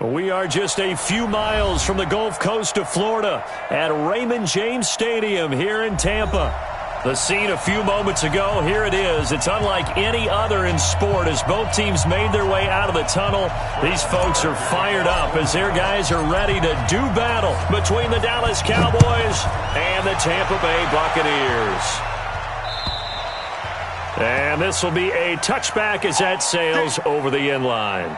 We are just a few miles from the Gulf Coast of Florida at Raymond James Stadium here in Tampa. The scene a few moments ago, here it is. It's unlike any other in sport as both teams made their way out of the tunnel. These folks are fired up as their guys are ready to do battle between the Dallas Cowboys and the Tampa Bay Buccaneers. And this will be a touchback as that sails over the end line.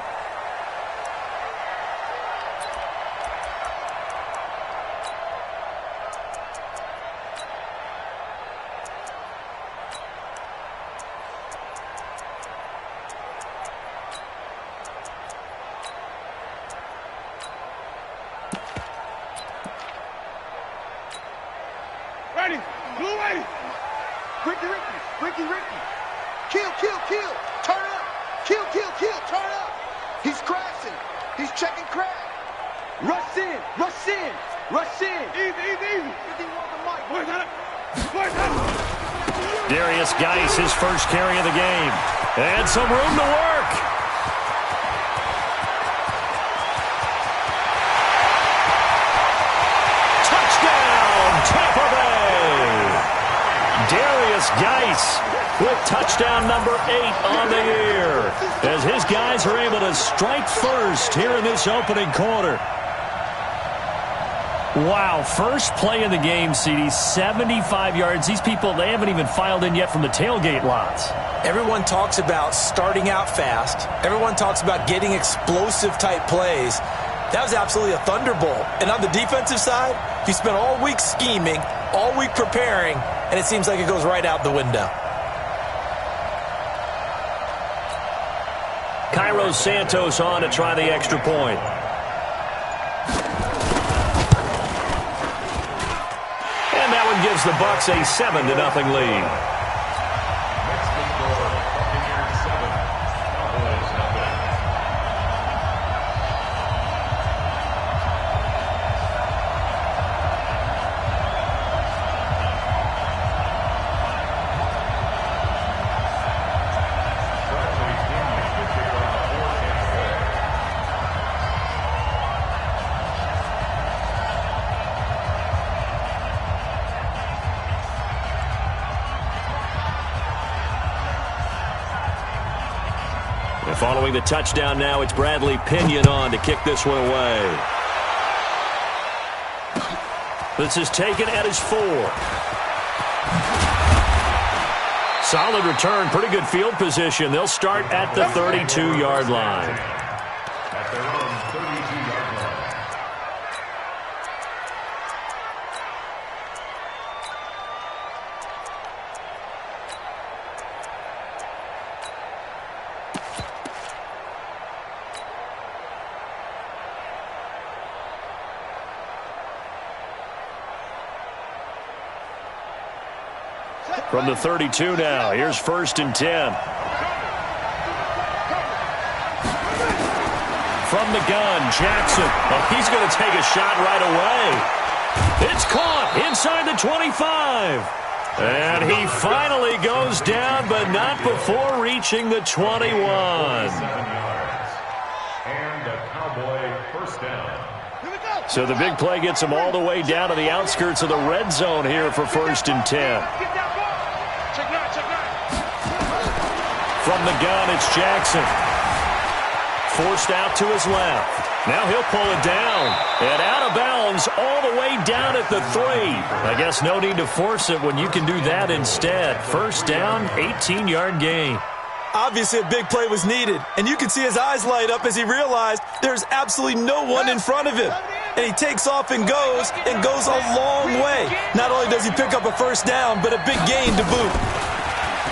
His first carry of the game. And some room to work. Touchdown, Tampa Bay. Darius Geis with touchdown number 8 on the year as his guys are able to strike first here in this opening quarter. Wow, first play of the game, CD, 75 yards. These people, they haven't even filed in yet from the tailgate lots. Everyone talks about starting out fast. Everyone talks about getting explosive-type plays. That was absolutely a thunderbolt. And on the defensive side, you spent all week scheming, all week preparing, and it seems like it goes right out the window. Cairo Santos on to try the extra point. Gives the Bucs a 7-0 lead. Following the touchdown now, it's Bradley Pinion on to kick this one away. This is taken at his 4. Solid return, pretty good field position. They'll start at the 32-yard line. At their own 32-yard line. From the 32 now, here's 1st and 10. From the gun, Jackson. Oh, he's going to take a shot right away. It's caught inside the 25. And he finally goes down, but not before reaching the 21. And a Cowboy first down. So the big play gets him all the way down to the outskirts of the red zone here for 1st and 10. From the gun, it's Jackson. Forced out to his left. Now he'll pull it down. And out of bounds all the way down at the 3. I guess no need to force it when you can do that instead. First down, 18-yard gain. Obviously, a big play was needed. And you can see his eyes light up as he realized there's absolutely no one in front of him. And he takes off and goes a long way. Not only does he pick up a first down, but a big gain to boot.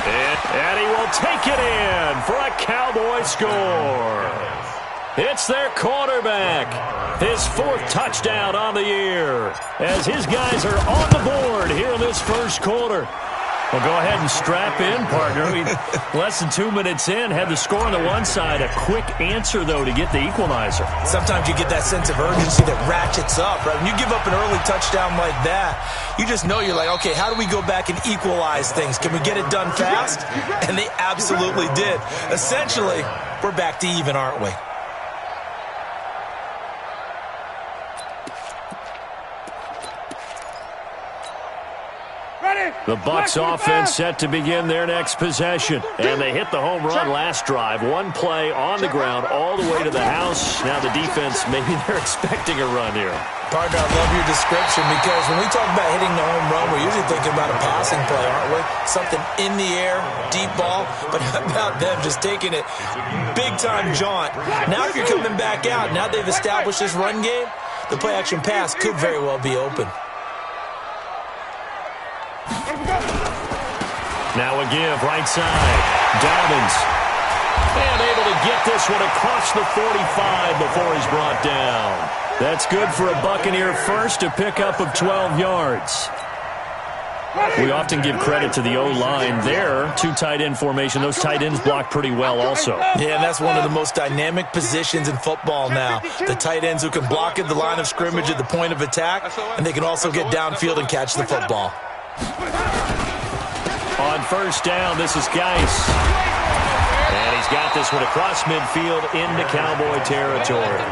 And he will take it in for a Cowboy score. It's their quarterback. His 4th touchdown on the year as his guys are on the board here in this first quarter. Well, go ahead and strap in, partner. Less than 2 minutes in, had the score on the one side. A quick answer, though, to get the equalizer. Sometimes you get that sense of urgency that ratchets up, right? When you give up an early touchdown like that, you just know you're like, okay, how do we go back and equalize things? Can we get it done fast? And they absolutely did. Essentially, we're back to even, aren't we? The Bucs offense set to begin their next possession. And they hit the home run last drive. One play on the ground all the way to the house. Now the defense, maybe they're expecting a run here. Partner, I love your description because when we talk about hitting the home run, we're usually thinking about a passing play, aren't we? Something in the air, deep ball. But how about them just taking it big-time jaunt? Now if you're coming back out, now they've established this run game, the play-action pass could very well be open. Now a give, right side. Dobbins. And able to get this one across the 45 before he's brought down. That's good for a Buccaneer first, a pickup of 12 yards. We often give credit to the O-line there. Two tight end formation. Those tight ends block pretty well also. Yeah, and that's one of the most dynamic positions in football now. The tight ends who can block at the line of scrimmage at the point of attack, and they can also get downfield and catch the football. On first down, this is Geis. And he's got this one across midfield into Cowboy territory.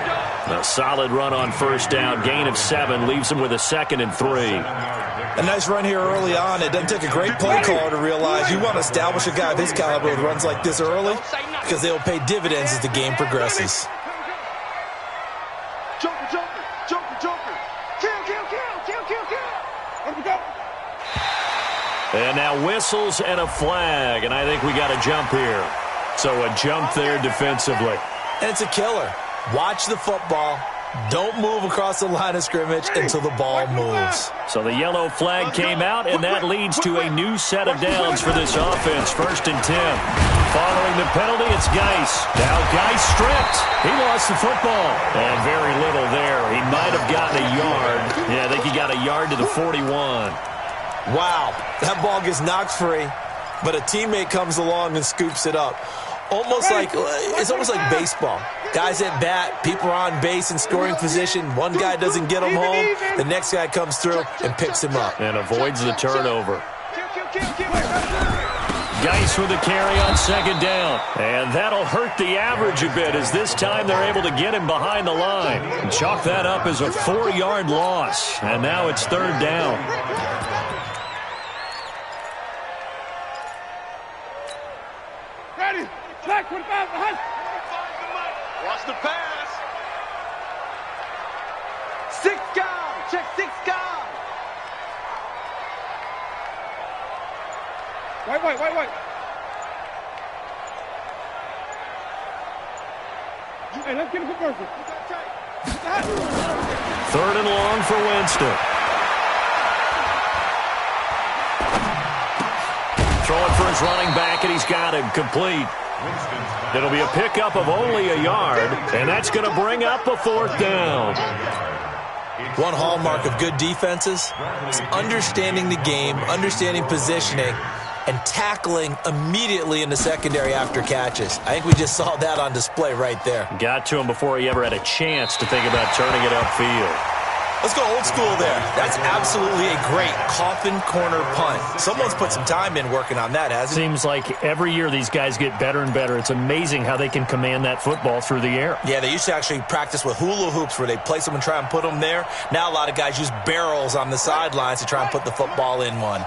A solid run on first down. Gain of 7 leaves him with a 2nd and 3. A nice run here early on. It doesn't take a great play caller to realize you want to establish a guy of his caliber with runs like this early because they'll pay dividends as the game progresses. Joker, Joker, Joker, Joker. Kill. And now whistles and a flag, and I think we got a jump here. So a jump there defensively. And it's a killer. Watch the football. Don't move across the line of scrimmage until the ball moves. So the yellow flag came out, and that leads to a new set of downs for this offense. 1st and 10. Following the penalty, it's Geis. Now Geis stripped. He lost the football. And very little there. He might have gotten a yard. Yeah, I think he got a yard to the 41. Wow, that ball gets knocked free, but a teammate comes along and scoops it up. It's almost like baseball. Guys at bat, people are on base in scoring position. One guy doesn't get him home. The next guy comes through and picks him up. And avoids the turnover. Geis with the carry on 2nd down. And that'll hurt the average a bit as this time they're able to get him behind the line. And chalk that up as a 4-yard loss. And now it's 3rd down. Flag 45 behind. Watch the pass. 6 guard. Check 6 guard. Wait. Hey, let's get a good person. 3rd and long for Winston. Throwing for his running back, and he's got him complete. It'll be a pickup of only a yard, and that's going to bring up a 4th down. One hallmark of good defenses is understanding the game, understanding positioning, and tackling immediately in the secondary after catches. I think we just saw that on display right there. Got to him before he ever had a chance to think about turning it upfield. Let's go old school there. That's absolutely a great coffin corner punt. Someone's put some time in working on that, hasn't it? Seems like every year these guys get better and better. It's amazing how they can command that football through the air. Yeah, they used to actually practice with hula hoops where they place them and try and put them there. Now a lot of guys use barrels on the sidelines to try and put the football in one.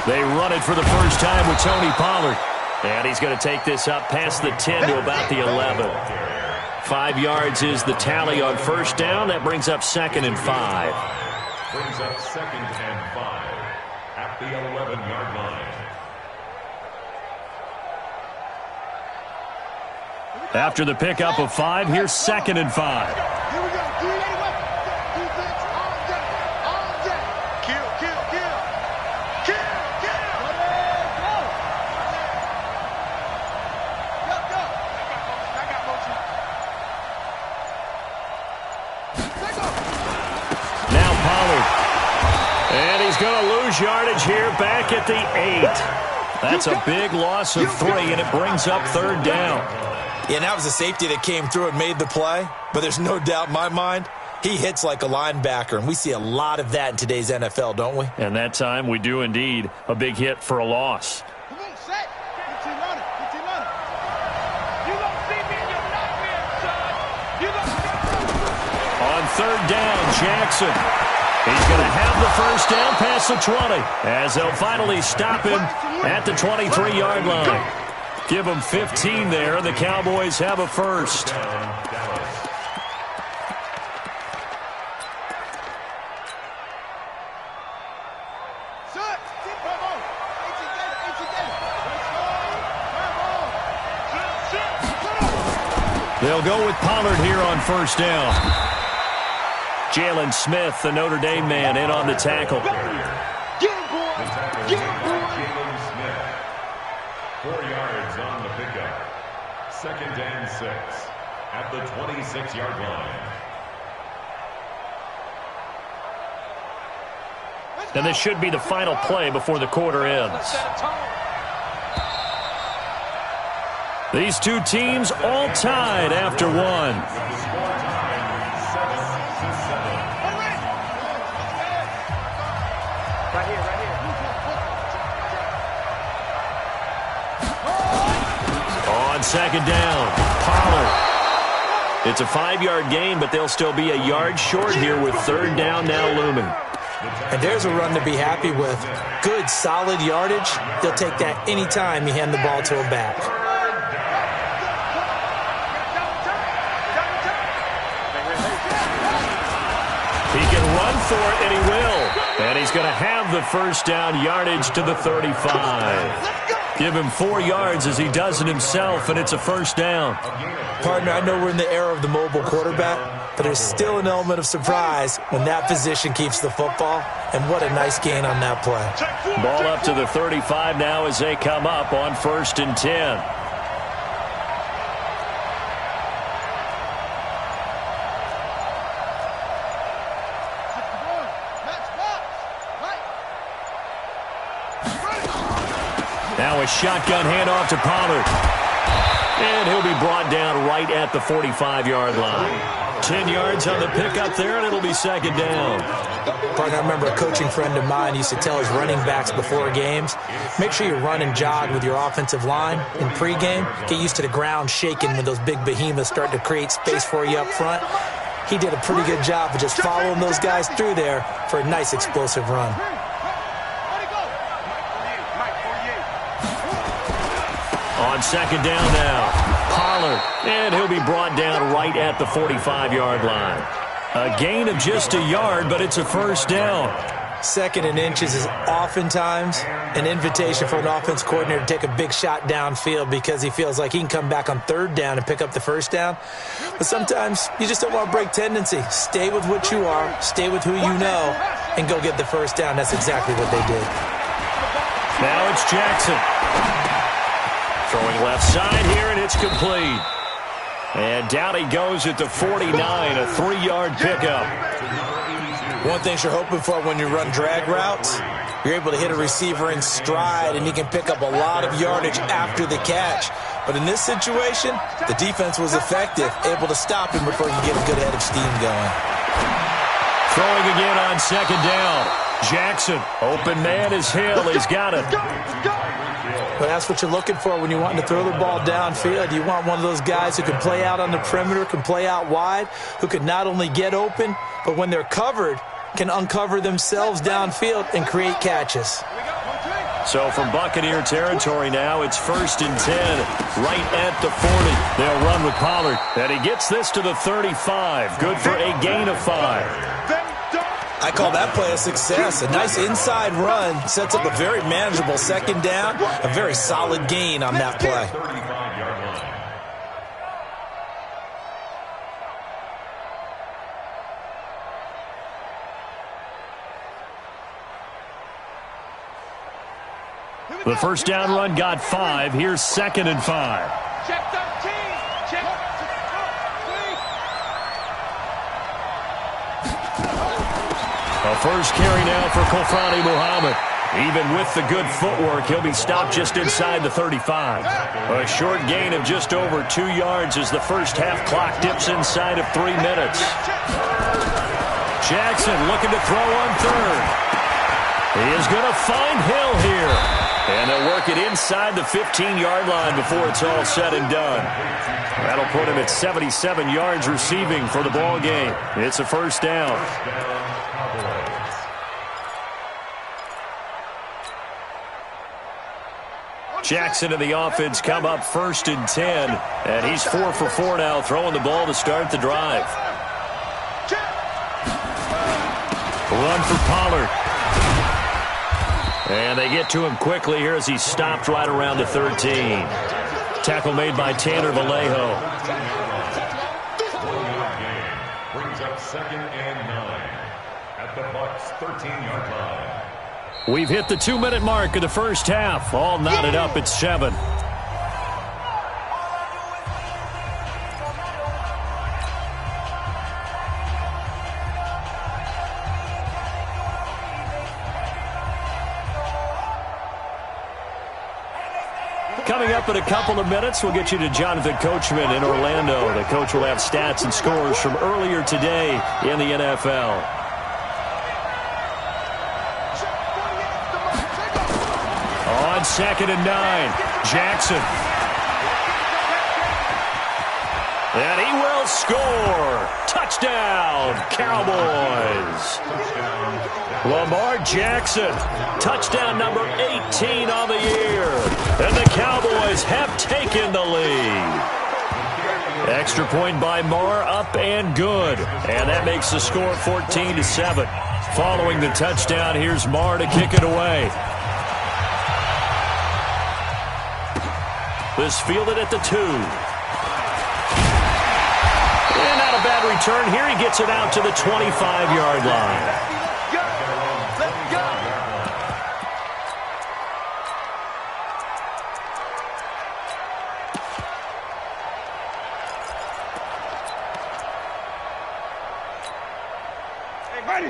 They run it for the first time with Tony Pollard. And he's going to take this up past the 10 to about the 11. 5 yards is the tally on first down. That brings up 2nd and 5. Brings up 2nd and 5 at the 11-yard line. After the pickup of 5, here's 2nd and 5. Here we go. Defense all day. Kill. Now Pollard. And he's going to lose yardage here back at the 8. That's a big loss of 3, and it brings up 3rd down. Yeah, and that was a safety that came through and made the play. But there's no doubt in my mind, he hits like a linebacker, and we see a lot of that in today's NFL, don't we? And that time we do indeed. A big hit for a loss. Come on, set. Get your running. You don't see me in your nightmare, son. On third down, Jackson. He's going to have the first down past the 20 as they'll finally stop him at the 23-yard line. Give him 15 there, and the Cowboys have a first. They'll go with Pollard here on first down. Jalen Smith, the Notre Dame man, in on the tackle. Jalen Smith. 4 yards on the pickup. 2nd and 6 at the 26-yard line. And this should be the final play before the quarter ends. These two teams all tied after one. On second down, Pollard. It's a 5-yard gain, but they'll still be a yard short here with third down now looming. And there's a run to be happy with. Good, solid yardage. They'll take that anytime you hand the ball to a back. He can run for it, and he will. And he's going to have the first down yardage to the 35. Give him 4 yards as he does it himself, and it's a first down. Partner, I know we're in the era of the mobile quarterback, but there's still an element of surprise when that position keeps the football, and what a nice gain on that play. Ball up to the 35 now as they come up on 1st and 10. Now a shotgun handoff to Pollard. And he'll be brought down right at the 45-yard line. 10 yards on the pickup there, and it'll be second down. Partner, I remember a coaching friend of mine used to tell his running backs before games, make sure you run and jog with your offensive line in pregame. Get used to the ground shaking when those big behemoths start to create space for you up front. He did a pretty good job of just following those guys through there for a nice explosive run. On second down now, Pollard, and he'll be brought down right at the 45-yard line. A gain of just a yard, but it's a first down. 2nd and inches is oftentimes an invitation for an offense coordinator to take a big shot downfield because he feels like he can come back on 3rd down and pick up the first down. But sometimes you just don't want to break tendency. Stay with what you are, stay with who you know, and go get the first down. That's exactly what they did. Now it's Jackson. Throwing left side here, and it's complete. And down he goes at the 49, a 3-yard pickup. One thing you're hoping for when you run drag routes, you're able to hit a receiver in stride, and he can pick up a lot of yardage after the catch. But in this situation, the defense was effective, able to stop him before he could get a good head of steam going. Throwing again on second down. Jackson, open man is Hill. He's got it. But that's what you're looking for when you're wanting to throw the ball downfield. You want one of those guys who can play out on the perimeter, can play out wide, who can not only get open, but when they're covered, can uncover themselves downfield and create catches. So from Buccaneer territory now, it's 1st and 10, right at the 40. They'll run with Pollard, and he gets this to the 35. Good for a gain of 5. I call that play a success. A nice inside run sets up a very manageable 2nd down, a very solid gain on that play. The first down run got 5. Here's 2nd and 5. Check 13. Check. A first carry now for Kofrani Muhammad. Even with the good footwork, he'll be stopped just inside the 35. A short gain of just over 2 yards as the first half clock dips inside of 3 minutes. Jackson looking to throw on 3rd. He is going to find Hill here. And they'll work it inside the 15-yard line before it's all said and done. That'll put him at 77 yards receiving for the ball game. It's a first down. Jackson and the offense come up 1st and 10. And he's 4 for 4 now, throwing the ball to start the drive. Run for Pollard. And they get to him quickly here as he's stopped right around the 13. Tackle made by Tanner Vallejo. Brings up 2nd and 9 at the Bucs 13-yard line. We've hit the 2-minute mark of the first half. All knotted up at 7. Coming up in a couple of minutes, we'll get you to Jonathan Coachman in Orlando. The coach will have stats and scores from earlier today in the NFL. On 2nd and 9, Jackson. And he will score. Touchdown, Cowboys. Lamar Jackson, touchdown number 18 on the year. And the Cowboys have taken the lead. Extra point by Marr, up and good. And that makes the score 14-7. Following the touchdown, here's Marr to kick it away. This fielded at the 2. And not a bad return here. He gets it out to the 25-yard line.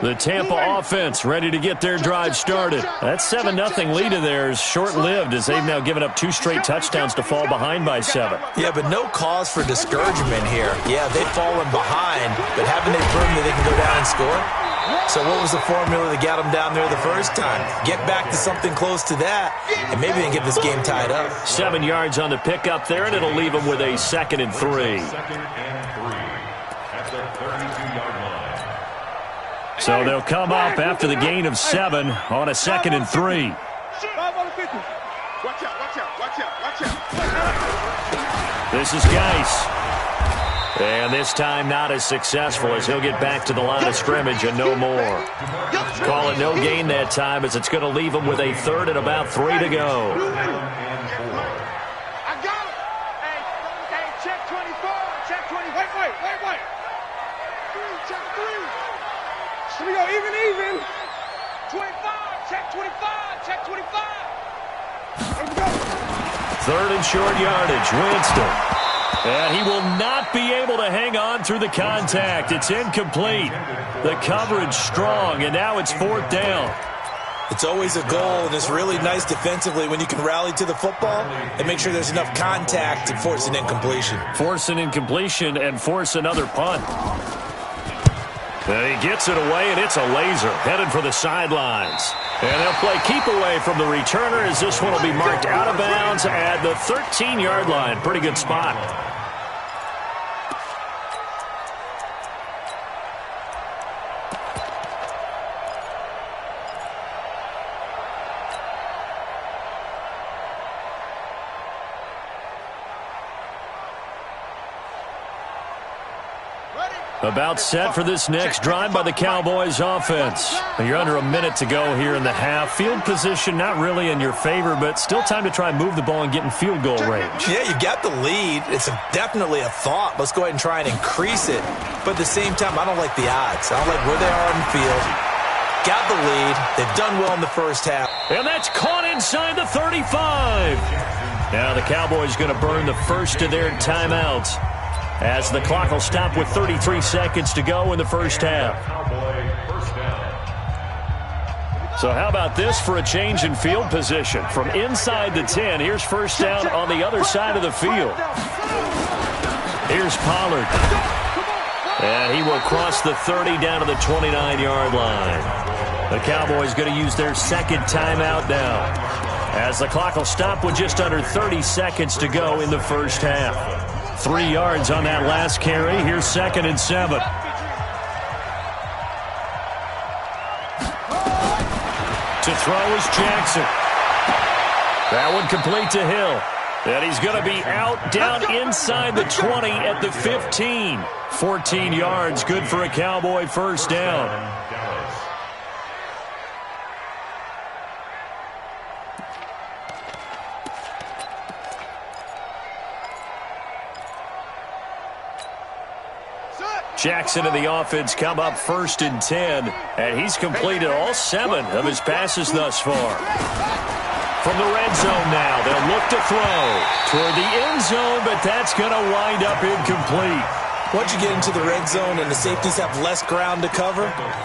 The Tampa offense ready to get their drive started. That 7-0 lead of theirs short-lived as they've now given up 2 straight touchdowns to fall behind by 7. Yeah, but no cause for discouragement here. Yeah, they've fallen behind, but haven't they proven that they can go down and score? So what was the formula that got them down there the first time? Get back to something close to that, and maybe they can get this game tied up. 7 yards on the pickup there, and it'll leave them with a 2nd and 3. 2nd and 3 at the 32-yard line. So they'll come up after the gain of 7 on a 2nd and 3. Watch out, watch out, watch out, watch out. This is Geis. And this time not as successful as he'll get back to the line of scrimmage and no more. Call it no gain that time as it's going to leave him with a 3rd and about 3 to go. I got it. Hey, check 24, check 20. Wait. Check 3. Here we go, even. 25, check 25, check 25. Let's go. 3rd and short yardage, Winston. And he will not be able to hang on through the contact. It's incomplete. The coverage strong, and now it's 4th down. It's always a goal, and it's really nice defensively when you can rally to the football and make sure there's enough contact to force an incompletion. Force an incompletion and force another punt. And he gets it away, and it's a laser headed for the sidelines. And they'll play keep away from the returner as this one will be marked out of bounds at the 13-yard line. Pretty good spot. About set for this next drive by the Cowboys offense. You're under a minute to go here in the half. Field position not really in your favor, but still time to try and move the ball and get in field goal range. Yeah, you got the lead. It's definitely a thought. Let's go ahead and try and increase it. But at the same time, I don't like the odds. I don't like where they are on the field. Got the lead. They've done well in the first half. And that's caught inside the 35. Now the Cowboys going to burn the first of their timeouts, as the clock will stop with 33 seconds to go in the first half. So how about this for a change in field position? From inside the 10, here's first down on the other side of the field. Here's Pollard. And he will cross the 30 down to the 29-yard line. The Cowboys going to use their second timeout now, as the clock will stop with just under 30 seconds to go in the first half. 3 yards on that last carry. Here's 2nd and 7. To throw is Jackson. That one complete to Hill. And he's going to be out down inside the 20 at the 15. 14 yards, good for a Cowboy first down. Jackson and the offense come up 1st and 10, and he's completed all 7 of his passes thus far. From the red zone now, they'll look to throw toward the end zone, but that's going to wind up incomplete. Once you get into the red zone and the safeties have less ground to cover,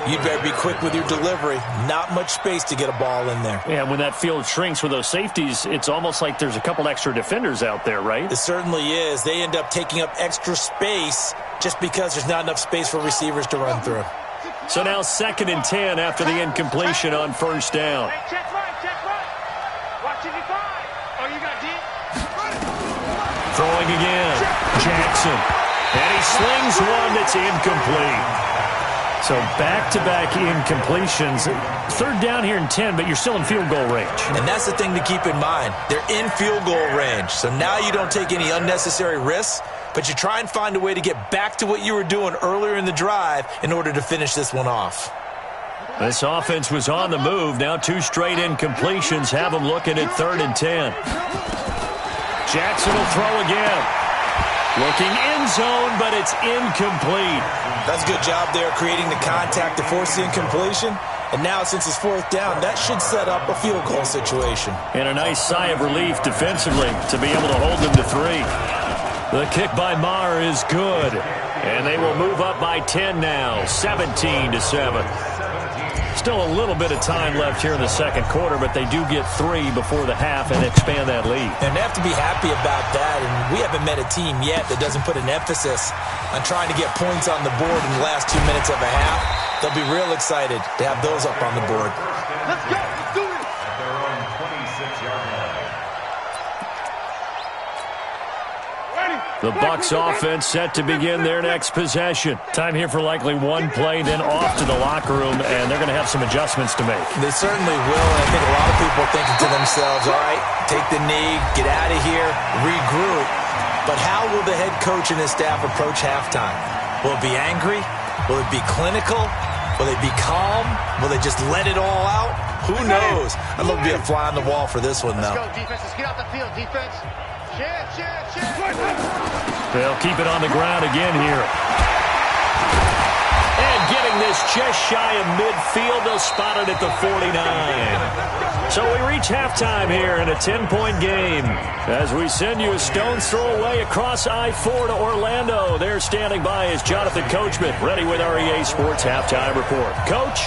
you better be quick with your delivery. Not much space to get a ball in there. Yeah, when that field shrinks with those safeties, it's almost like there's a couple extra defenders out there, right? It certainly is. They end up taking up extra space just because there's not enough space for receivers to run through. So now 2nd and 10 after the incompletion on first down. Hey, check right. Watch it divide. Oh, you got deep? Throwing again. Jackson. And he slings one that's incomplete. So back-to-back incompletions. 3rd down here and 10, but you're still in field goal range. And that's the thing to keep in mind. They're in field goal range. So now you don't take any unnecessary risks, but you try and find a way to get back to what you were doing earlier in the drive in order to finish this one off. This offense was on the move. Now 2 straight incompletions have them looking at 3rd and 10. Jackson will throw again. Looking end zone, but it's incomplete. That's a good job there creating the contact to force the incompletion. And now since it's 4th down, that should set up a field goal situation. And a nice sigh of relief defensively to be able to hold them to 3. The kick by Maher is good. And they will move up by 10 now, 17-7. Still a little bit of time left here in the second quarter, but they do get 3 before the half and expand that lead. And they have to be happy about that, and we haven't met a team yet that doesn't put an emphasis on trying to get points on the board in the last 2 minutes of a half. They'll be real excited to have those up on the board. Let's go. Let's do this. At their own 26-yard line. The Bucs offense set to begin their next possession. Time here for likely 1 play, then off to the locker room, and they're going to have some adjustments to make. They certainly will, and I think a lot of people are thinking to themselves, all right, take the knee, get out of here, regroup. But how will the head coach and his staff approach halftime? Will it be angry? Will it be clinical? Will they be calm? Will they just let it all out? Who knows? I'd love to be a fly on the wall for this one, though. Let's go, defense. Let's get out the field, defense. Share. They'll keep it on the ground again here. And getting this just shy of midfield, they'll spot it at the 49. So we reach halftime here in a 10-point game as we send you a stone's throw away across I-4 to Orlando. There standing by is Jonathan Coachman, ready with our EA Sports Halftime Report. Coach,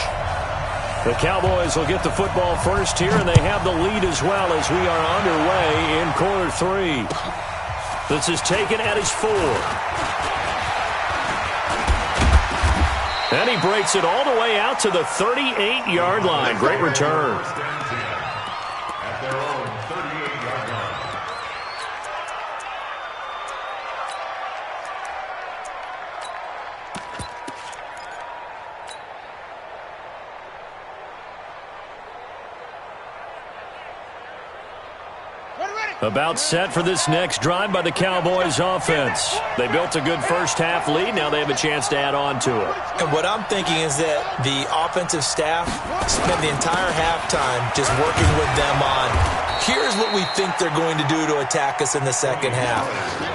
the Cowboys will get the football first here, and they have the lead as well as we are underway in quarter 3. This is taken at his 4. And he breaks it all the way out to the 38-yard line. Great return. At their own 38-yard line. About set for this next drive by the Cowboys offense. They built a good first half lead. Now they have a chance to add on to it. And what I'm thinking is that the offensive staff spent the entire halftime just working with them on, here's what we think they're going to do to attack us in the second half.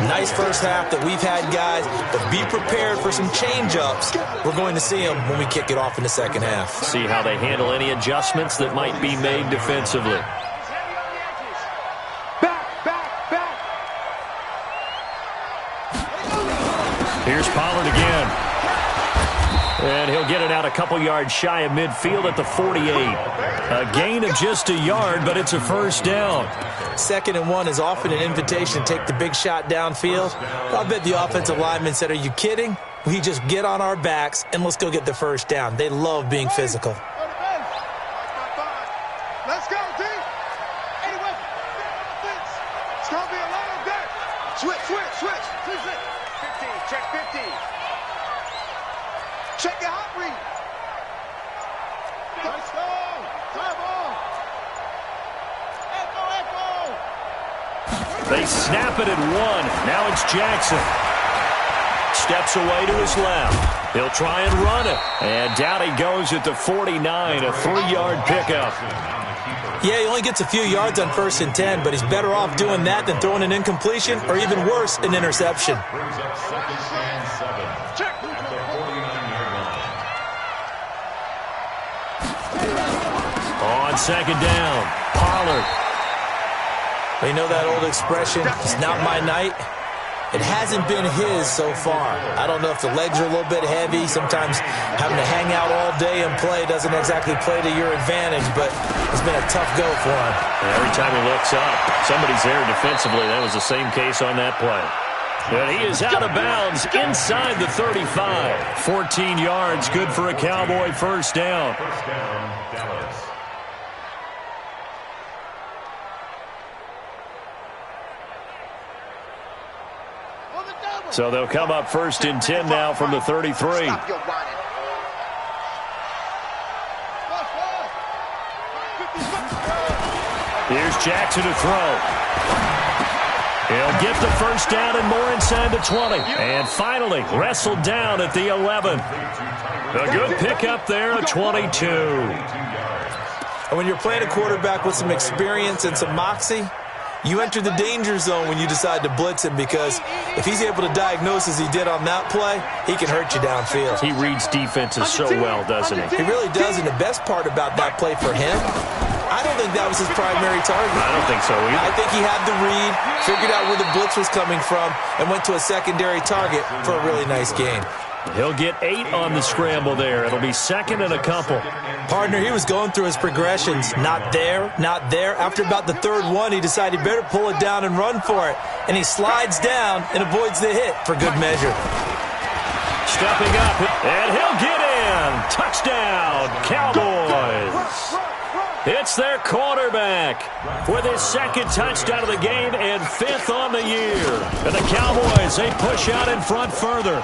Nice first half that we've had, guys, but be prepared for some change-ups. We're going to see them when we kick it off in the second half. See how they handle any adjustments that might be made defensively. Here's Pollard again. And he'll get it out a couple yards shy of midfield at the 48. A gain of just a yard, but it's a first down. 2nd and 1 is often an invitation to take the big shot downfield. I bet the offensive lineman said, are you kidding? We just get on our backs and let's go get the first down. They love being physical. Switch. 15, check 15. Check your hot read. Touchdown. Time on. Echo. They snap it at 1. Now it's Jackson. Steps away to his left. He'll try and run it. And down he goes at the 49, a 3-yard pickup. Yeah, he only gets a few yards on 1st and 10, but he's better off doing that than throwing an incompletion or even worse, an interception. Brings up 2nd and 7 at the 49-yard line. On 2nd down, Pollard. You know that old expression, it's not my night? It hasn't been his so far. I don't know if the legs are a little bit heavy. Sometimes having to hang out all day and play doesn't exactly play to your advantage, but it's been a tough go for him. Every time he looks up, somebody's there defensively. That was the same case on that play. And he is out of bounds inside the 35. 14 yards, good for a Cowboy first down. First down, Dallas. So they'll come up 1st and 10 now from the 33. Stop your whining. Here's Jackson to throw. He'll get the first down and more inside the 20. And finally, wrestled down at the 11. A good pickup there, a 22. And when you're playing a quarterback with some experience and some moxie, you enter the danger zone when you decide to blitz him, because if he's able to diagnose as he did on that play, he can hurt you downfield. He reads defenses so well, doesn't he? He really does, and the best part about that play for him, I don't think that was his primary target. I don't think so either. I think he had the read, figured out where the blitz was coming from, and went to a secondary target for a really nice game. He'll get 8 on the scramble there. It'll be 2nd and a couple. Partner, he was going through his progressions. Not there, not there. After about the 3rd one, he decided he better pull it down and run for it. And he slides down and avoids the hit for good measure. Stepping up, and he'll get in. Touchdown, Cowboys. It's their quarterback with his 2nd touchdown of the game and 5th on the year. And the Cowboys, they push out in front further.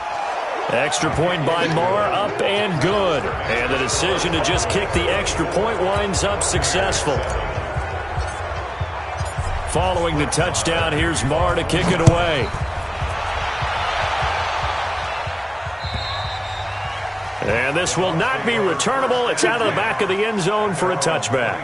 Extra point by Moore, up and good. And the decision to just kick the extra point winds up successful. Following the touchdown, here's Moore to kick it away. And this will not be returnable. It's out of the back of the end zone for a touchback.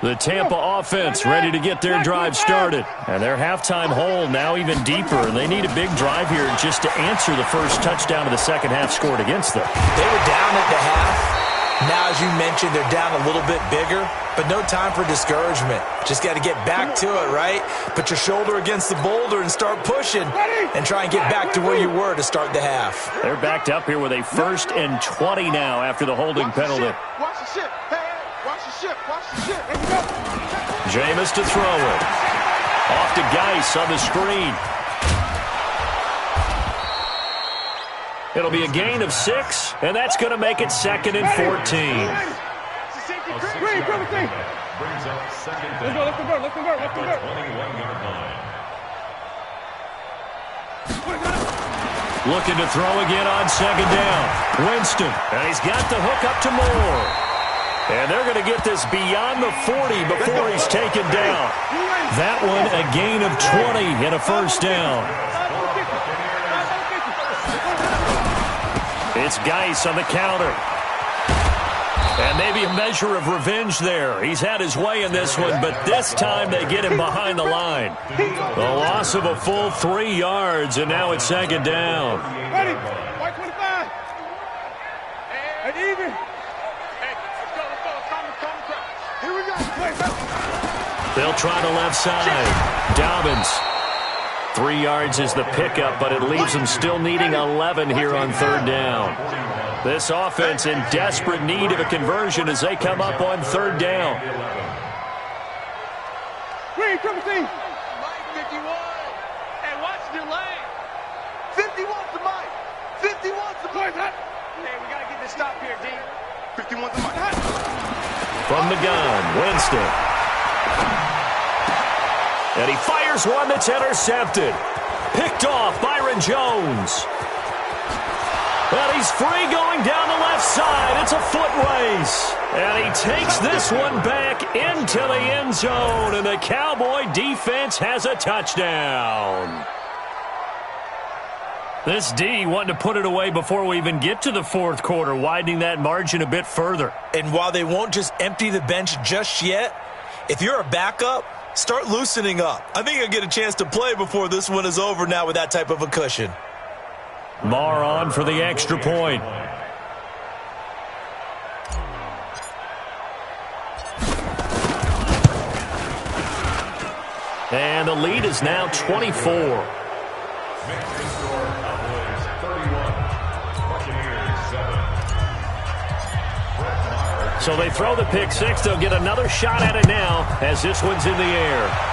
The Tampa offense ready to get their drive started. And their halftime hole now even deeper. And they need a big drive here just to answer the first touchdown of the second half scored against them. They were down at the half. Now, as you mentioned, they're down a little bit bigger, but no time for discouragement. Just got to get back to it, right? Put your shoulder against the boulder and start pushing and try and get back to where you were to start the half. They're backed up here with a 1st and 20 now after the holding penalty. Watch the ship. Hey, watch the ship. Watch the ship. Here we go. Jameis to throw it. Off to Geis on the screen. It'll be a gain of 6, and that's going to make it 2nd and 14. Green, come with me. Brings up 2nd Let's go, let's go, let's go, let's go. 21-yard line. Looking to throw again on 2nd down. Winston, and he's got the hook up to Moore. And they're going to get this beyond the 40 before he's taken down. That one a gain of 20 and a first down. It's Geis on the counter. And maybe a measure of revenge there. He's had his way in this one, but this time they get him behind the line. The loss of a full 3 yards, and now it's 2nd down. Ready? White 25. And even. Hey, let's go. Come. Here we go. They'll try the left side. Dobbins. 3 yards is the pickup, but it leaves them still needing 11 here on 3rd down. This offense in desperate need of a conversion as they come up on 3rd down. Green, triple team. Mike 51. And watch the lane. 51's the Mike. 51's the Mike. Hey, we got to get this stop here, D. 51's the Mike. From the gun, Winston. And he fires one that's intercepted. Picked off Byron Jones. And he's free going down the left side. It's a foot race. And he takes this one back into the end zone. And the Cowboy defense has a touchdown. This D wanting to put it away before we even get to the fourth quarter, widening that margin a bit further. And while they won't just empty the bench just yet, if you're a backup, start loosening up. I think you'll get a chance to play before this one is over now with that type of a cushion. Marr on for the extra point. And the lead is now 24. So they throw the pick six. They'll get another shot at it now as this one's in the air.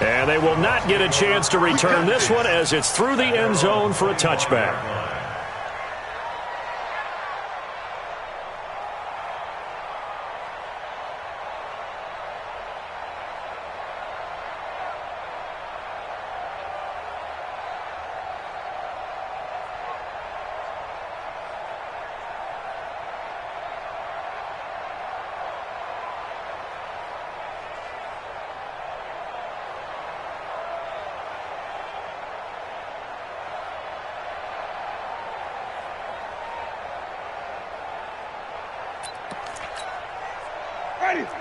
And they will not get a chance to return this one as it's through the end zone for a touchback.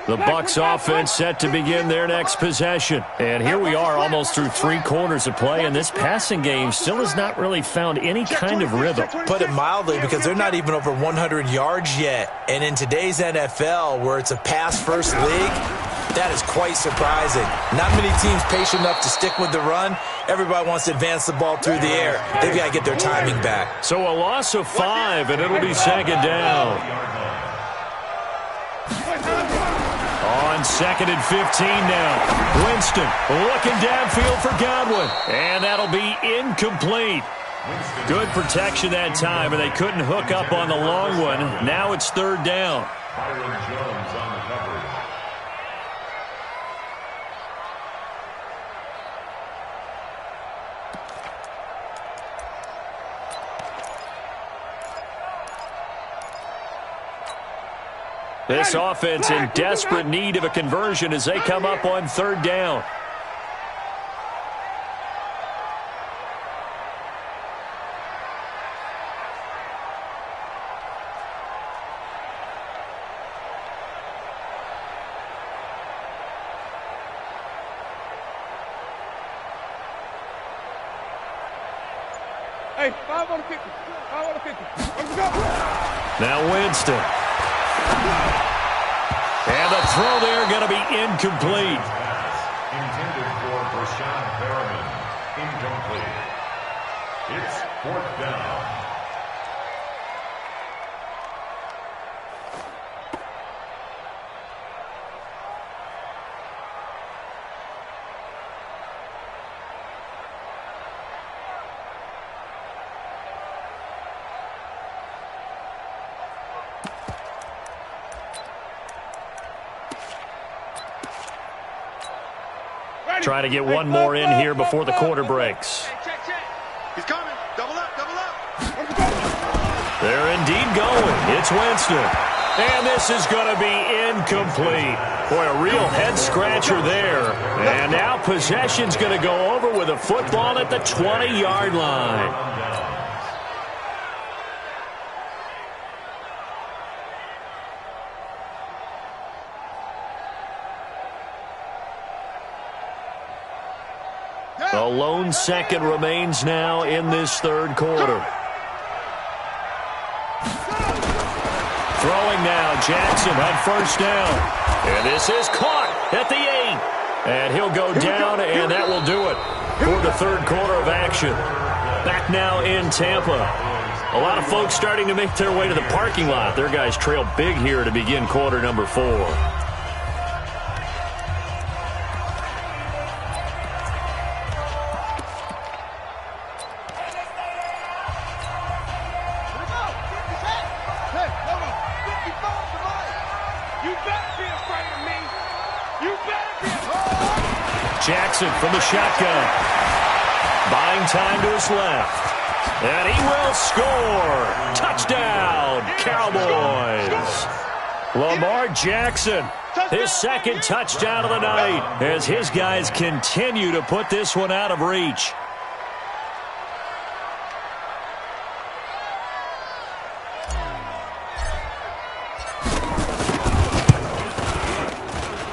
The Bucs offense set to begin their next possession. And here we are almost through 3 quarters of play, and this passing game still has not really found any kind of rhythm. Put it mildly, because they're not even over 100 yards yet. And in today's NFL, where it's a pass-first league, that is quite surprising. Not many teams patient enough to stick with the run. Everybody wants to advance the ball through the air. They've got to get their timing back. So a loss of 5, and it'll be second down. On 2nd and 15 now. Winston looking downfield for Godwin. And that'll be incomplete. Good protection that time, and they couldn't hook up on the long one. Now it's 3rd down. Byron Jones on the coverage. This offense in desperate need of a conversion as they come up on 3rd down. Hey, 5 on the 50. 5 on the 50. Let's go. Now Winston. And the throw there going to be incomplete. Intended for Brashad Perriman. Incomplete. It's 4th down. Trying to get one more in here before the quarter breaks. He's coming. Double up, double up. They're indeed going. It's Winston. And this is going to be incomplete. Boy, a real head-scratcher there. And now possession's going to go over with a football at the 20-yard line. A lone second remains now in this 3rd quarter. Throwing now, Jackson on 1st down. And this is caught at the 8. And he'll go down, and that will do it for the 3rd quarter of action. Back now in Tampa. A lot of folks starting to make their way to the parking lot. Their guys trail big here to begin quarter number 4. You Jackson from the shotgun. Buying time to his left. And he will score. Touchdown, Cowboys. Lamar Jackson, his second touchdown of the night as his guys continue to put this one out of reach.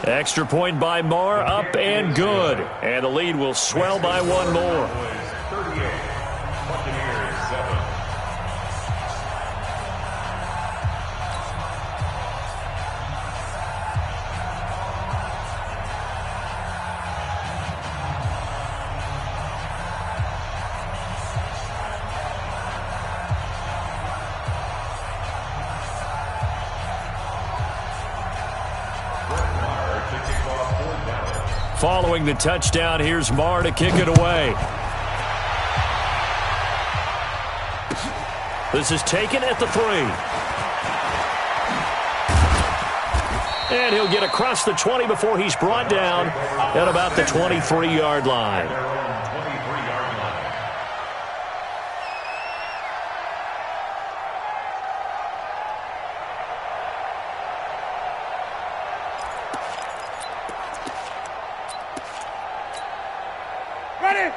Extra point by Marr, up and good. And the lead will swell by one more. 38, Buccaneers 7. Following the touchdown, here's Marr to kick it away. This is taken at the 3. And he'll get across the 20 before he's brought down at about the 23-yard line.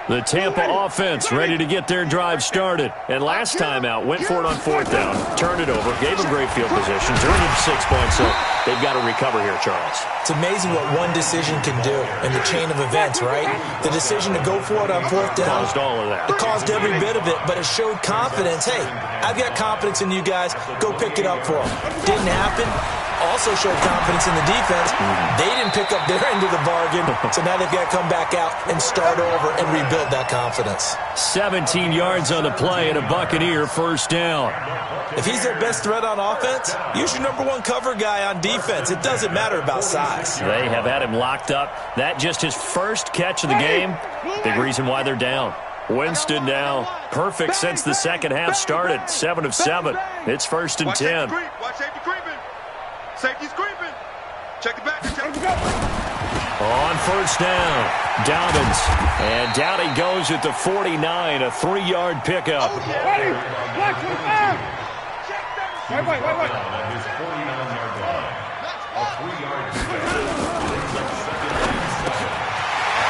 The Tampa offense ready to get their drive started. And last time out, went for it on 4th down, turned it over, gave them great field position, turned it to 6 points, so they've got to recover here, Charles. It's amazing what one decision can do in the chain of events, right? The decision to go for it on 4th down. Caused all of that. It caused every bit of it, but it showed confidence. Hey, I've got confidence in you guys. Go pick it up for them. Didn't happen. Also showed confidence in the defense. They didn't pick up their end of the bargain, so now they've got to come back out and start over and rebuild that confidence. 17 yards on the play and a Buccaneer first down. If he's their best threat on offense, use your #1 cover guy on defense. It doesn't matter about size. They have had him locked up. That just his first catch of the game. Big reason why they're down. Winston now perfect since the second half started. 7 of 7. It's 1st and 10. Watch safety creeping. Safety's creeping. Check it back. On 1st down, Dobbins. And down he goes at the 49, a 3-yard pickup. Wait. On his 49-yard line. A 3-yard pickup.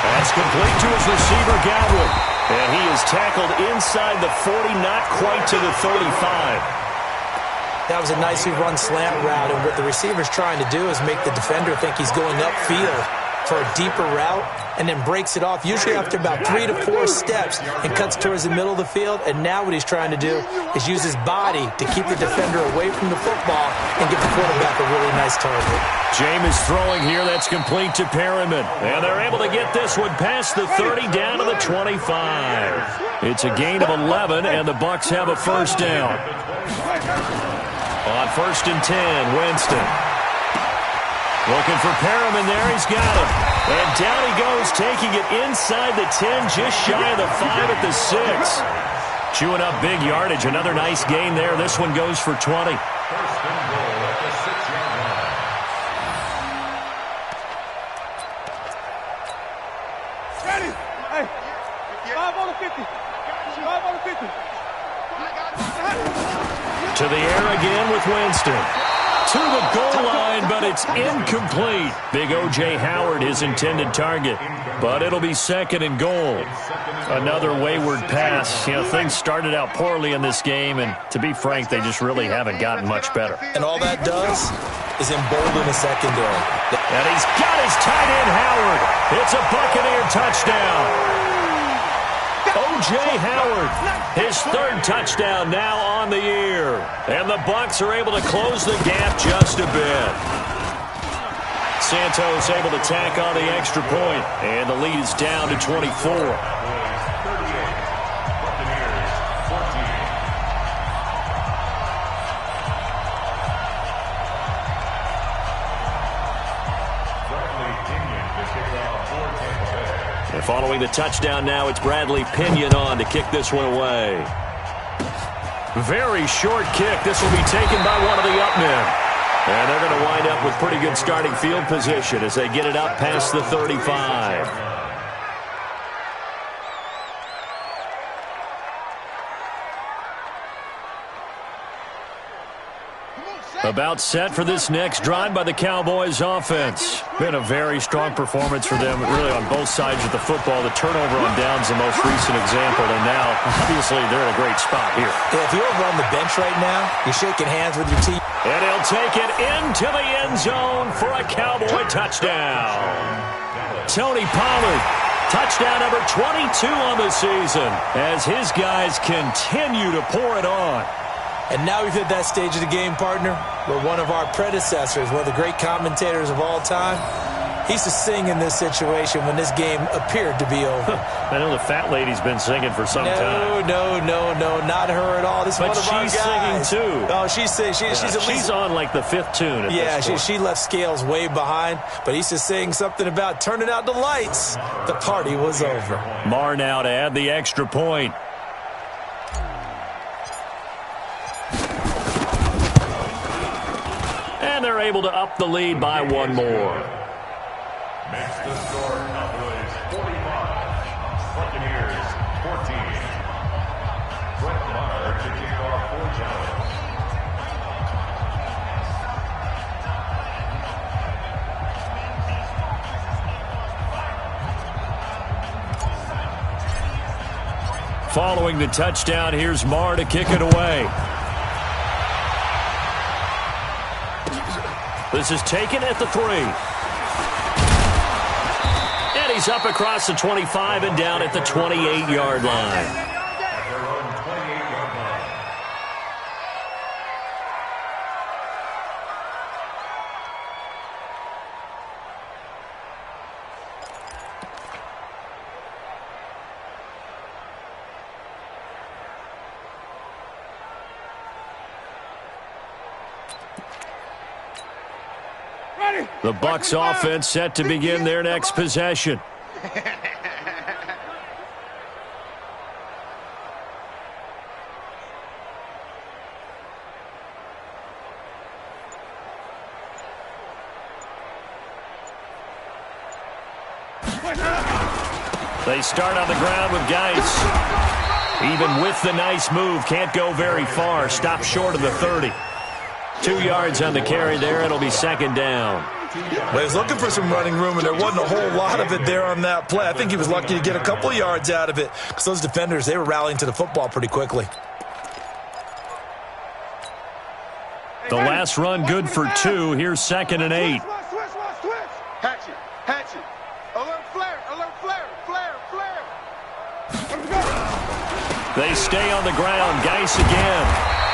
That's complete to his receiver, Godwin. And he is tackled inside the 40, not quite to the 35. That was a nicely run slant route, and what the receiver's trying to do is make the defender think he's going upfield for a deeper route and then breaks it off, usually after about 3 to 4 steps, and cuts towards the middle of the field. And now what he's trying to do is use his body to keep the defender away from the football and give the quarterback a really nice target. Jameis throwing here. That's complete to Perriman. And they're able to get this one past the 30 down to the 25. It's a gain of 11, and the Bucs have a first down. On 1st and 10, Winston. Looking for Perriman there. He's got him. And down he goes, taking it inside the 10, just shy of the 5 at the 6. Chewing up big yardage. Another nice gain there. This one goes for 20. 1st and goal at the 6-yard line. Ready. Hey. 5 on the 50. 5 on the 50. To the air again with Winston. To the goal line, but it's incomplete. Big O.J. Howard, his intended target. But it'll be 2nd and goal. Another wayward pass. You know, things started out poorly in this game, and to be frank, they just really haven't gotten much better. And all that does is embolden the secondary. And he's got his tight end, Howard. It's a Buccaneer touchdown. O.J. Howard, his 3rd touchdown now on the year. And the Bucs are able to close the gap just a bit. Santos able to tack on the extra point, and the lead is down to 24. 38, Buccaneers 14. And following the touchdown now, it's Bradley Pinion on to kick this one away. Very short kick. This will be taken by one of the up men. And they're going to wind up with pretty good starting field position as they get it up past the 35. About set for this next drive by the Cowboys offense. Been a very strong performance for them, really on both sides of the football. The turnover on downs the most recent example, and now, obviously, they're in a great spot here. Yeah, if you're over on the bench right now, you're shaking hands with your team. And he'll take it into the end zone for a Cowboy touchdown. Tony Pollard, touchdown number 22 on the season, as his guys continue to pour it on. And now we've hit that stage of the game, partner, where one of our predecessors, one of the great commentators of all time, he used to sing in this situation when this game appeared to be over. I know the fat lady's been singing for some time. No, not her at all. This is one of our guys. But she's singing, too. Oh, she's singing. She's on, like, the fifth tune at this point. She left Scales way behind, but he used to sing something about turning out the lights. The party was over. Marr now to add the extra point. And they're able to up the lead by one more. Makes the score Cowboys 45, Buccaneers 14. Brett Maher to kick off for Giants. Following the touchdown, here's Marr to kick it away. This is taken at the 3. And he's up across the 25 and down at the 28-yard line. At their own 28-yard line. The Bucs offense set to begin their next possession. They start on the ground with Geis. Even with the nice move, can't go very far. Stop short of the 30. 2 yards on the carry there. It'll be second down. Well, he was looking for some running room, and there wasn't a whole lot of it there on that play. I think he was lucky to get a couple of yards out of it because those defenders, they were rallying to the football pretty quickly. The last run good for 2. Here's second and 8. Hatchet. Alert flare. They stay on the ground. Geis again.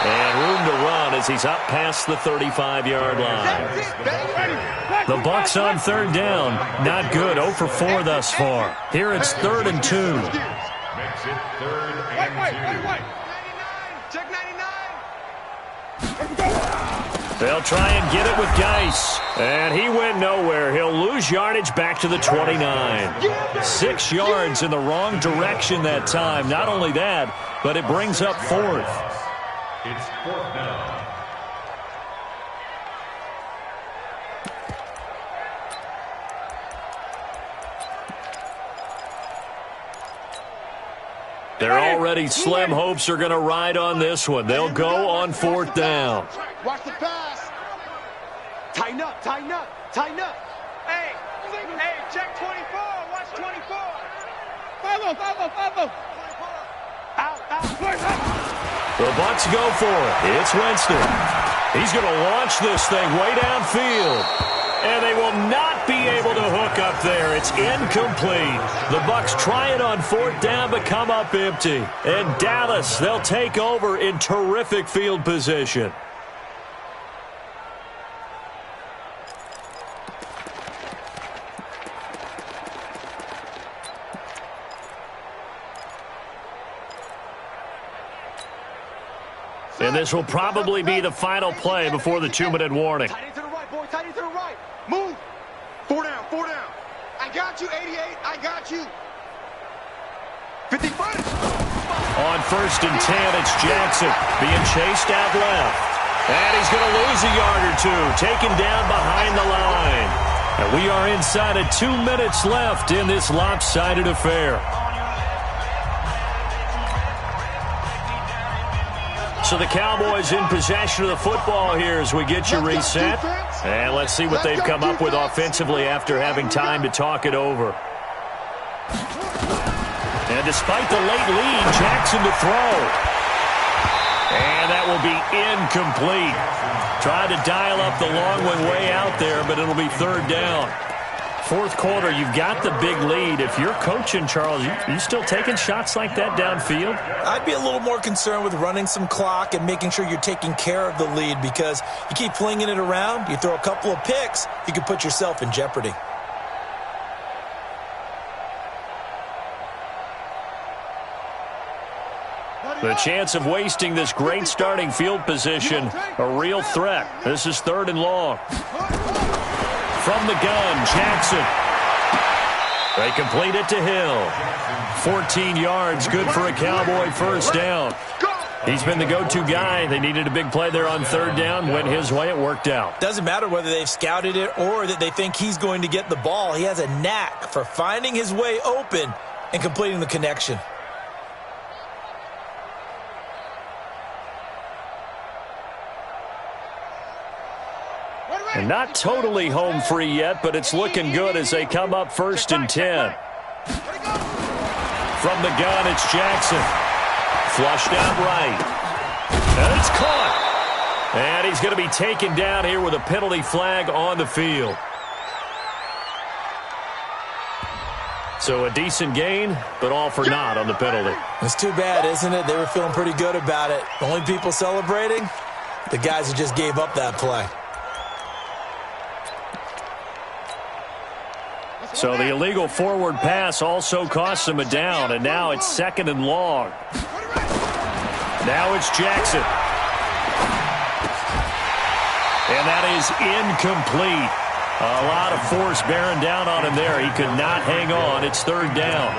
And room to run as he's up past the 35-yard line. The Bucs on third down. Not good. 0 for 4 thus far. Here it's 3rd and 2. Makes it 3rd and 2. Check 99. They'll try and get it with Geis. And he went nowhere. He'll lose yardage back to the 29. 6 yards in the wrong direction that time. Not only that, but it brings up 4th. It's 4th down. They're already slim hopes are going to ride on this one. They'll go on 4th down. Watch the pass. Tighten up. Hey, check 24. Watch 24. Follow. Out. The Bucs go for it. It's Winston. He's going to launch this thing way downfield. And they will not be able to hook up there. It's incomplete. The Bucs try it on 4th down but come up empty. And Dallas, they'll take over in terrific field position. And this will probably be the final play before the 2-minute warning. Tight end to the right, boy. Tight end to the right. Move. 4 down. I got you, 88. I got you. 55. On 1st and 10, it's Jackson being chased out left. And he's going to lose a yard or 2, taken down behind the line. And we are inside of 2 minutes left in this lopsided affair. So the Cowboys in possession of the football here as we get you reset. And let's see what they've come up with offensively after having time to talk it over. And despite the late lead, Jackson to throw. And that will be incomplete. Tried to dial up the long one way out there, but it'll be third down. Fourth quarter, you've got the big lead. If you're coaching, Charles, you still taking shots like that downfield? I'd be a little more concerned with running some clock and making sure you're taking care of the lead, because you keep flinging it around, you throw a couple of picks, you can put yourself in jeopardy. The chance of wasting this great starting field position, a real threat. This is third and long. From the gun, Jackson. They complete it to Hill. 14 yards, good for a Cowboy first down. He's been the go-to guy. They needed a big play there on third down. Went his way, it worked out. Doesn't matter whether they've scouted it or that they think he's going to get the ball. He has a knack for finding his way open and completing the connection. And not totally home free yet, but it's looking good as they come up 1st and 10. From the gun, it's Jackson. Flushed out right. And it's caught. And he's going to be taken down here with a penalty flag on the field. So a decent gain, but all for naught on the penalty. It's too bad, isn't it? They were feeling pretty good about it. The only people celebrating, the guys who just gave up that play. So the illegal forward pass also costs him a down, and now it's 2nd and long. Now it's Jackson. And that is incomplete. A lot of force bearing down on him there. He could not hang on. It's 3rd down.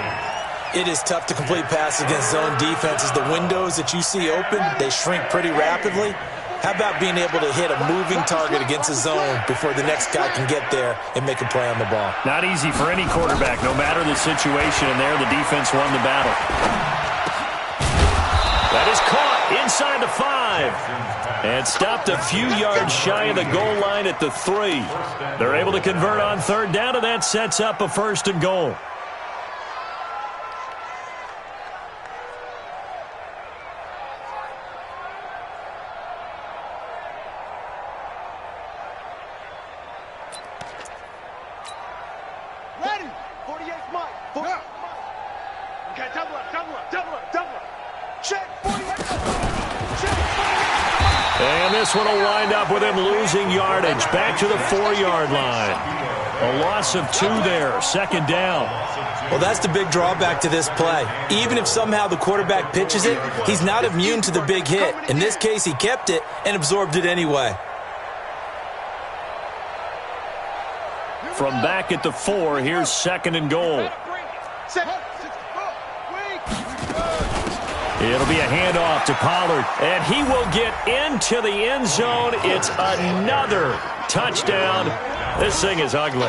It is tough to complete passes against zone defenses. The windows that you see open, they shrink pretty rapidly. How about being able to hit a moving target against a zone before the next guy can get there and make a play on the ball? Not easy for any quarterback, no matter the situation, and there the defense won the battle. That is caught inside the 5 and stopped a few yards shy of the goal line at the 3. They're able to convert on 3rd down, and that sets up a 1st and goal. And this one will wind up with him losing yardage. Back to the 4-yard line. A loss of 2 there. 2nd down. Well, that's the big drawback to this play. Even if somehow the quarterback pitches it, he's not immune to the big hit. In this case, he kept it and absorbed it anyway. From back at the 4, here's 2nd and goal. It'll be a handoff to Pollard, and he will get into the end zone. It's another touchdown. This thing is ugly.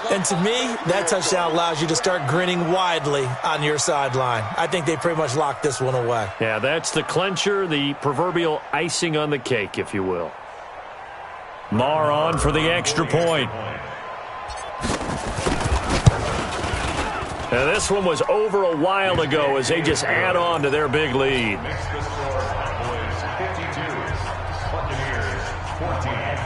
And to me, that touchdown allows you to start grinning widely on your sideline. I think they pretty much locked this one away. Yeah, that's the clincher, the proverbial icing on the cake, if you will. Marr on for the extra point. Now, this one was over a while ago as they just add on to their big lead. Next to score, Cowboys 52, Buccaneers 14.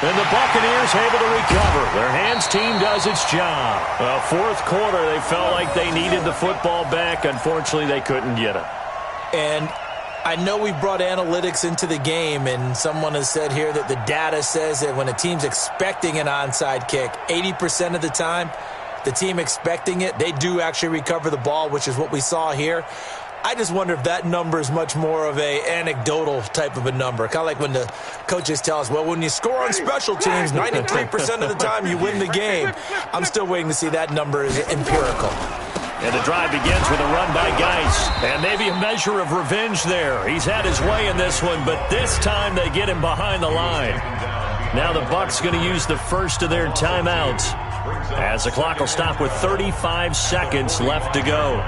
And the Buccaneers able to recover. Their hands team does its job. Fourth quarter, they felt like they needed the football back. Unfortunately, they couldn't get it. And I know we brought analytics into the game, and someone has said here that the data says that when a team's expecting an onside kick, 80% of the time, the team expecting it, they do actually recover the ball, which is what we saw here. I just wonder if that number is much more of a anecdotal type of a number. Kind of like when the coaches tell us, well, when you score on special teams, 93% of the time you win the game. I'm still waiting to see that number is empirical. And the drive begins with a run by Geis. And maybe a measure of revenge there. He's had his way in this one, but this time they get him behind the line. Now the Bucs going to use the first of their timeouts, as the clock will stop with 35 seconds left to go.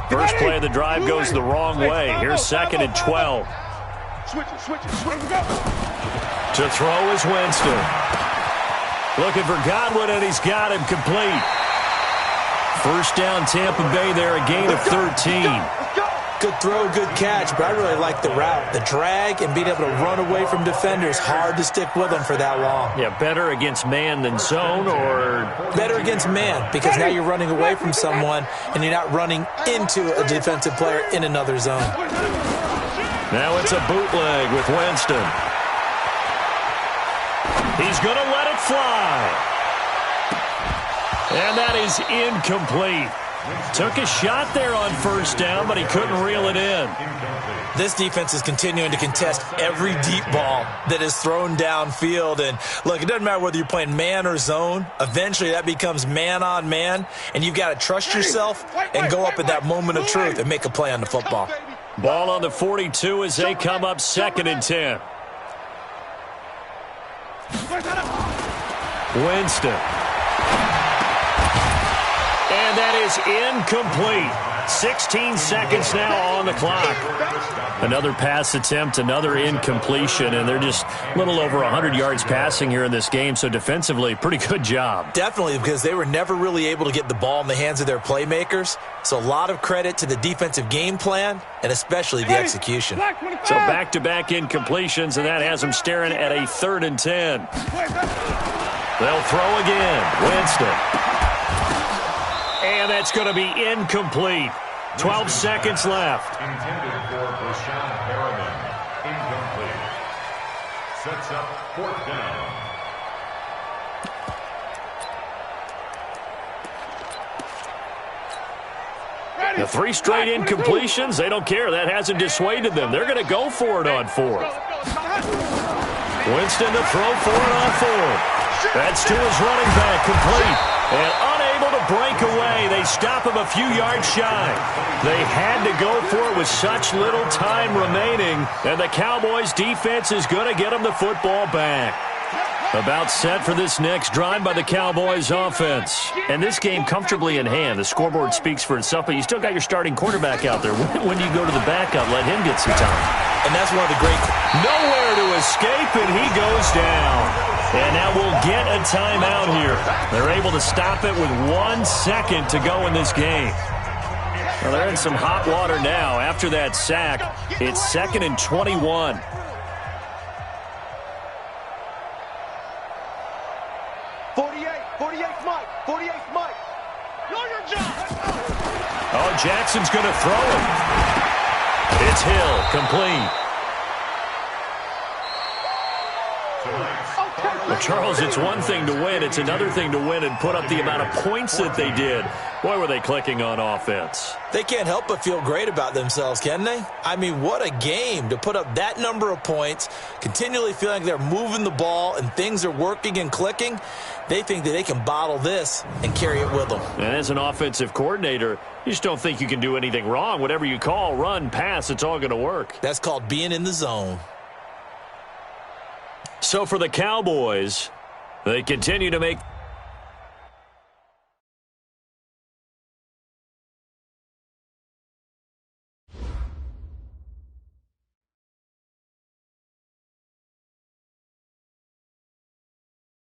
First play of the drive goes the wrong way. Here's 2nd and 12. To throw is Winston. Looking for Godwin, and he's got him complete. First down, Tampa Bay there, a gain of 13. Good throw, good catch, but I really like the route. The drag and being able to run away from defenders, hard to stick with them for that long. Yeah, better against man than zone, or? Better against man, because now you're running away from someone and you're not running into a defensive player in another zone. Now it's a bootleg with Winston. He's going to let it fly. And that is incomplete. Took a shot there on first down, but he couldn't reel it in. This defense is continuing to contest every deep ball that is thrown downfield. And, look, it doesn't matter whether you're playing man or zone. Eventually that becomes man on man, and you've got to trust yourself and go up at that moment of truth and make a play on the football. Ball on the 42 as they come up 2nd and 10. Winston. And that is incomplete. 16 seconds now on the clock. Another pass attempt, another incompletion, and they're just a little over 100 yards passing here in this game, so defensively, pretty good job. Definitely, because they were never really able to get the ball in the hands of their playmakers, so a lot of credit to the defensive game plan and especially the execution. So back-to-back incompletions, and that has them staring at a 3rd and 10. They'll throw again. Winston. And that's going to be incomplete. 12 seconds left. Intended for Brashad Perriman. Incomplete. Sets up 4th down. The 3 straight incompletions, they don't care. That hasn't dissuaded them. They're going to go for it on 4th. Winston to throw for it on 4th. That's to his running back, complete. And unable to break away. They stop him a few yards shy. They had to go for it with such little time remaining. And the Cowboys' defense is going to get them the football back. About set for this next drive by the Cowboys offense. And this game comfortably in hand. The scoreboard speaks for itself, but you still got your starting quarterback out there. When do you go to the backup? Let him get some time. And that's one of the great... Nowhere to escape, and he goes down. And now we'll get a timeout here. They're able to stop it with 1 second to go in this game. Well, they're in some hot water now. After that sack, it's 2nd and 21. Oh, Jackson's going to throw it. It's Hill, complete. Well, Charles, it's one thing to win. It's another thing to win and put up the amount of points that they did. Boy, were they clicking on offense. They can't help but feel great about themselves, can they? I mean, what a game to put up that number of points, continually feeling like they're moving the ball and things are working and clicking. They think that they can bottle this and carry it with them. And as an offensive coordinator, you just don't think you can do anything wrong. Whatever you call, run, pass, it's all going to work. That's called being in the zone. So for the Cowboys, they continue to make